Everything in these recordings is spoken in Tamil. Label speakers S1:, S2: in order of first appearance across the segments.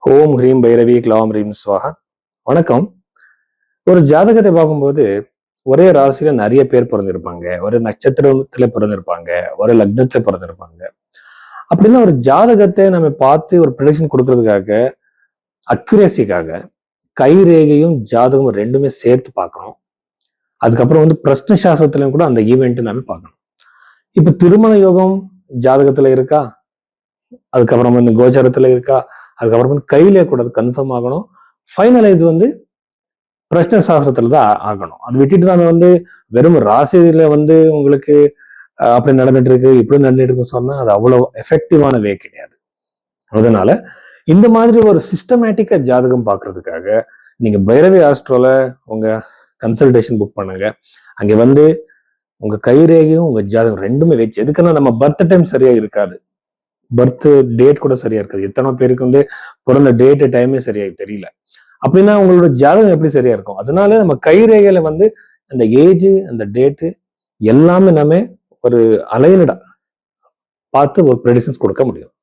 S1: ஓம் ஹ்ரீம் பைரவி க்ளௌம் ஹ்ரீம் ஸ்வாஹா. வணக்கம். ஒரு ஜாதகத்தை பார்க்கும்போது ஒரே ராசியில நிறைய பேர் பிறந்திருப்பாங்க, ஒரு நட்சத்திரத்துல பிறந்திருப்பாங்க, ஒரு லக்னத்துல பிறந்திருப்பாங்க. அப்படின்னா ஒரு ஜாதகத்தை நம்ம பார்த்து ஒரு ப்ரெடிக்ஷன் கொடுக்கறதுக்காக, அக்யூரேசிக்காக கை ரேகையும் ஜாதகமும் ரெண்டுமே சேர்த்து பார்க்கணும். அதுக்கப்புறம் பிரஷ்ன சாஸ்திரத்திலையும் கூட அந்த ஈவெண்ட் நாம பார்க்கணும். இப்ப திருமண யோகம் ஜாதகத்துல இருக்கா, அதுக்கப்புறம் கோச்சாரத்துல இருக்கா, அதுக்கப்புறம் கையிலே கூட அது கன்ஃபார்ம் ஆகணும். ஃபைனலைஸ் பிரஷ்ன சாஸ்திரத்துல தான் ஆகணும். அது விட்டுட்டு நாம வெறும் ராசியில உங்களுக்கு அப்படி நடந்துட்டு இருக்கு இப்படி நடந்துட்டு இருக்குன்னு சொன்னா அது அவ்வளவு எஃபெக்டிவான வே கிடையாது. அதனால இந்த மாதிரி ஒரு சிஸ்டமேட்டிக்கா ஜாதகம் பார்க்கறதுக்காக நீங்க பைரவி ஆஸ்ட்ரோல உங்க கன்சல்டேஷன் புக் பண்ணுங்க. அங்க உங்க கைரேகையும் உங்க ஜாதகம் ரெண்டுமே வச்சு, எதுக்குன்னா நம்ம பர்த் டைம் சரியா இருக்காது, பர்த் டேட் கூட சரியா இருக்காது. எத்தனை பேருக்கு பிறந்த டேட் டைமே சரியா தெரியல. அப்படின்னா உங்களோட ஜாதகம் எப்படி சரியா இருக்கும்? அதனால நம்ம கைரேகையில அந்த ஏஜ் அந்த டேட்டு எல்லாமே நம்ம ஒரு அலைனடா பார்த்து ஒரு ப்ரெடிஷன்ஸ் கொடுக்க முடியும்.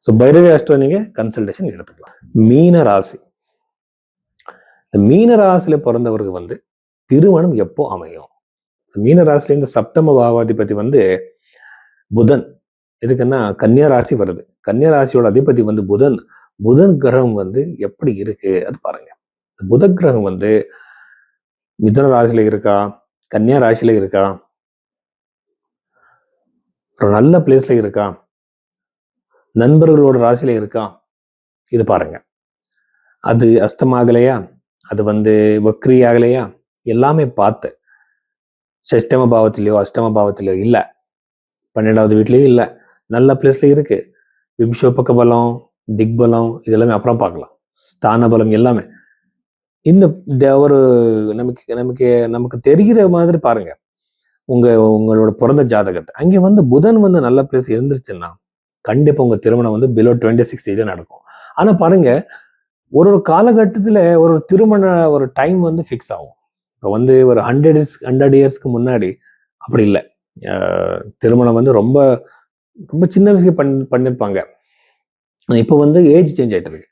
S1: ஸோ பைரவி ஆஸ்ட்ரோ நீங்க கன்சல்டேஷன் எடுத்துக்கலாம். மீன ராசி, இந்த மீன ராசியில பிறந்தவருக்கு திருமணம் எப்போ அமையும்? மீன ராசில இந்த சப்தம பாவாதிபதி புதன். எதுக்குன்னா கன்னியா ராசி வருது. கன்னியா ராசியோட அதிபதி புதன். புதன் கிரகம் எப்படி இருக்கு அது பாருங்க. புத கிரகம் மிதுன ராசியில இருக்கா, கன்னியா ராசியில இருக்கா, ஒரு நல்ல பிளேஸ்ல இருக்கா, நண்பர்களோட ராசியில இருக்கா, இது பாருங்க. அது அஸ்தமாகலையா, அது வக்ரி ஆகலையா, எல்லாமே பார்த்து சஷ்டம பாவத்திலேயோ அஷ்டம பாவத்திலேயோ இல்ல, 12வது வீட்லயும் இல்ல, நல்ல பிளேஸ்ல இருக்கு. விம்சோபக்க பலம், திக்பலம் இதெல்லாமே அப்புறம் பார்க்கலாம். ஸ்தான பலம் எல்லாமே இந்த ஒரு நமக்கு நமக்கு நமக்கு தெரிகிற மாதிரி பாருங்க. உங்களோட பிறந்த ஜாதகத்தை அங்கே புதன் நல்ல பிளேஸ் இருந்துருச்சுன்னா கண்டிப்பா உங்க திருமணம் பிலோ 26 ஏஜ்ல நடக்கும். ஆனா பாருங்க, ஒரு காலகட்டத்துல ஒரு திருமண ஒரு டைம் ஃபிக்ஸ் ஆகும். இப்போ ஒரு 100 இயர்ஸ்க்கு முன்னாடி அப்படி இல்லை. திருமணம் ரொம்ப ரொம்ப சின்ன வயசுக்கு பண்ணிருப்பாங்க. இப்போ ஏஜ் சேஞ்ச் ஆயிட்டு இருக்கு.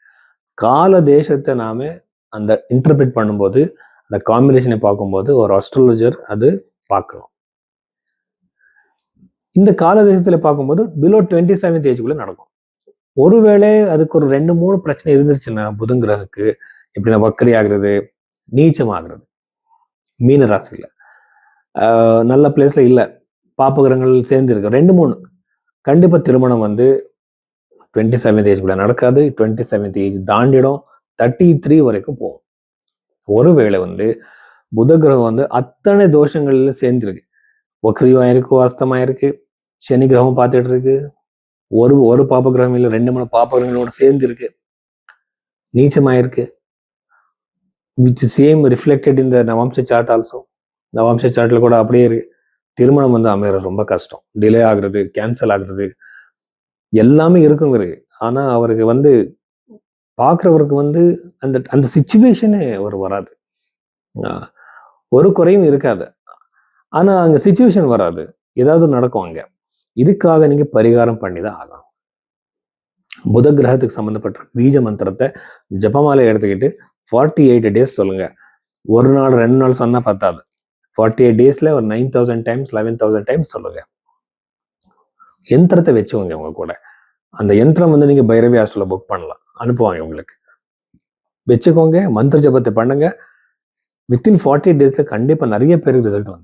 S1: கால தேசத்தை நாம அந்த இன்டர்பிரேட் பண்ணும்போது, அந்த காம்பினேஷனை பார்க்கும்போது ஒரு அஸ்ட்ராலஜர் அது பார்க்கணும். இந்த கால தேசத்துல பார்க்கும்போது பிலோ 27th ஏஜ்குள்ள நடக்கும். ஒருவேளை அதுக்கு ஒரு 2-3 பிரச்சனை இருந்துருச்சுன்னா புதன் கிரகத்துக்கு எப்படின்னா வக்கரி ஆகுறது, நீச்சம் ஆகுறது, மீன ராசியில நல்ல பிளேஸ்ல இல்ல, பாப்ப கிரகங்கள் சேர்ந்து இருக்கு 2-3, கண்டிப்பா திருமணம் 27th ஏஜ்குள்ள நடக்காது. 27th ஏஜ் தாண்டிடும், 33 வரைக்கும் போகும். ஒருவேளை புத கிரகம் அத்தனை தோஷங்கள்ல சேர்ந்துருக்கு, வக்ரியம் இருக்கு, அஸ்தமா இருக்கு, சனி கிரகம் பார்த்துட்டு இருக்கு, ஒரு பாப்ப கிரகம் இல்லை 2-3 பாப்ப கிரகங்களோட சேர்ந்து இருக்கு, நீச்சமாயிருக்கு, விச் சேம் ரிஃப்ளெக்டட் இந்த நவம்ச சார்ட் ஆல்சோ. நவம்ச சார்ட்ல கூட அப்படியே இருக்கு. திருமணம் அமையறது ரொம்ப கஷ்டம், டிலே ஆகுறது, கேன்சல் ஆகுறது எல்லாமே இருக்குங்கிறது. ஆனா அவருக்கு பாக்குறவருக்கு அந்த அந்த சிச்சுவேஷனே ஒரு வராது, ஒரு குறையும் இருக்காது. ஆனா அங்க சிச்சுவேஷன் வராது, ஏதாவது நடக்கும் அங்க. இதுக்காக நீங்க பரிகாரம் பண்ணிதான் ஆகணும். புத கிரகத்துக்கு சம்பந்தப்பட்ட பீஜ மந்திரத்தை ஜபமாலை எடுத்துக்கிட்டு 48 days சொல்லுங்க. ஒரு நாள் 2 நாள் சொன்னா பத்தாது. 48 daysல ஒரு 9000 times 11,000 times சொல்லுங்க. யந்திரத்தை வச்சுக்கோங்க உங்க கூட. அந்த யந்திரம் நீங்க பைரவி ஆஸ்ட்ரோல புக் பண்ணலாம், அனுப்புவாங்க உங்களுக்கு. வச்சுக்கோங்க, மந்திர ஜபத்தை பண்ணுங்க. வித்தின் 48 daysல கண்டிப்பா நிறைய பேருக்கு ரிசல்ட்